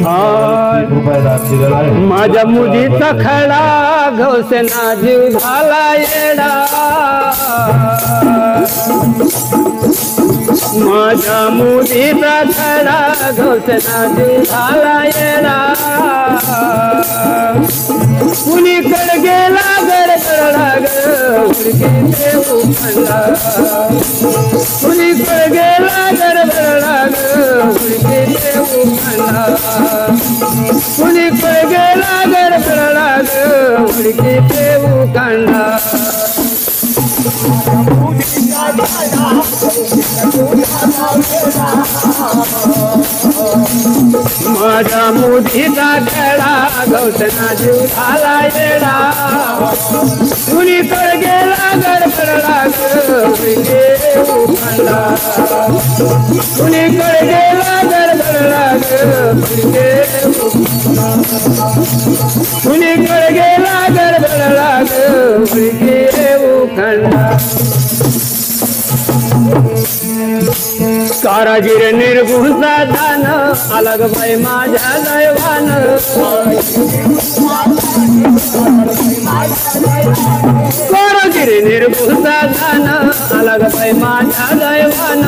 रुपये दान दिलेला आहे. माझ्या मुलीचा खडा गौसेना जीव झाला येडा माझ्या मुलीचा खडा गौसेना जीव झाला येडा कुणीकडे गेला गडगडला ग हुडकी देऊ खंडा कुणीकडे गेला गडगडला ग हुडकी देऊ खंडा कुणीकडे गेला गडगडला ग हुडकी देऊ खंडा माझ्या मुलीचा खडा गौसेना जीव झाला येडा कुणीकडे गेला गडगडला ग हुडकी देऊ खंडा कुणीकडे गेला गडगडला ग हुडकी देऊ कुणीकडे गेला गडगडला ग हुडकी देऊ खंडा कारागीर निर्गुणचा दान अलग बाई माझ्या दैवान कारागीर निर्गुणचा दान अलग बाई माझ्या दैवान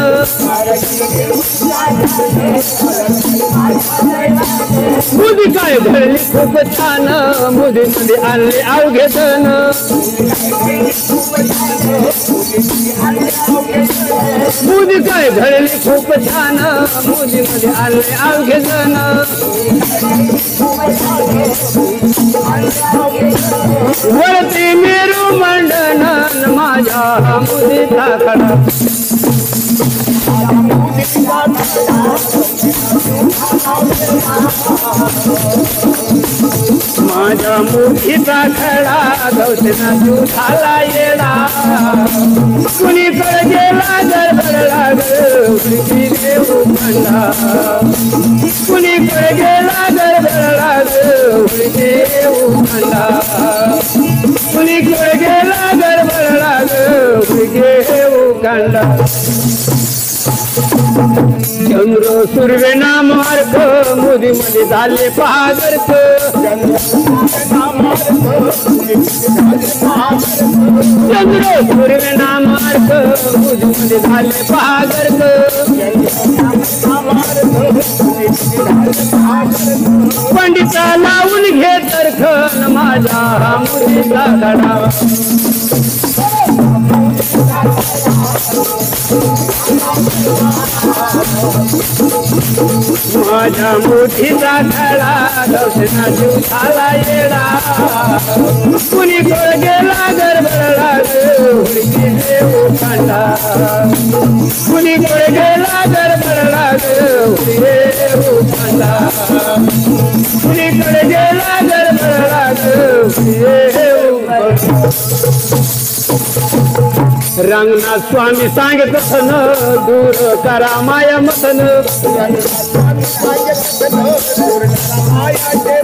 मुदी काय घडली खूप छान मुदी मध्ये आणले अवघे धन मुदी काय घडली खूप छान मुदी मध्ये आणले अवघे जण वरती मेरू मंडन माझ्या मुदीचा खडा माझ्या मुठीचा खडा गौसेना जीव झाला येडा कुणीकडे गेला गडबडला ग हुडकी देऊ खंडा कुणीकडे गेला गडबडला ग हुडकी देऊ खंडा कुणीकडे गेला गडबडला ग हुडकी देऊ खंडा चंद्र सुर्वे नामार्क मोदी मध्ये झाले पहागरक चंद्र सुर्वे नामार्क मोदी मध्ये झाले पहागरक पंडिता लावून घे तरख माझा मुलीचा खडा माझ्या मुठीचा खडा गौसेना जीव झाला येडा कुणीकडे गेला गडबडला ग हुडकी देऊ खंडा कुणीकडे गेला गडबडला ग हुडकी देऊ खंडा कुणीकडे गेला गडबडला ग हुडकी देऊ खंडा रंगनाथ स्वामी सांगत न दूर करा माया मथन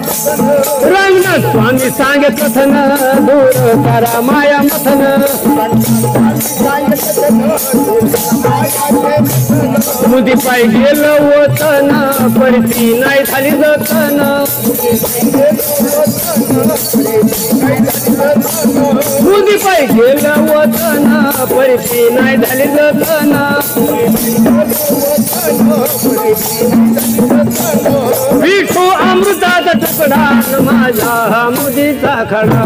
रंगनाथ स्वामी सांगत न दूर करा माया मथन मुदी पाय गेलं वतन परती नाही झाली जतन मुदी पाय गेलं वतन परती नाही झाली जतन विठू अमृताचा तुकडा माझा मुदीचा खडा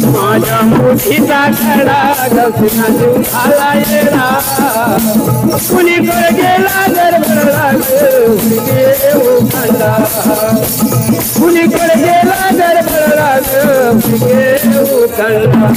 माझ्या मुठीचा खडा गौसेना जीव झाला येडा कुणीकडे गेला गडबडला ग हुडकी देऊ खंडा कुणीकडे गेला गडबडला ग हुडकी देऊ खंडा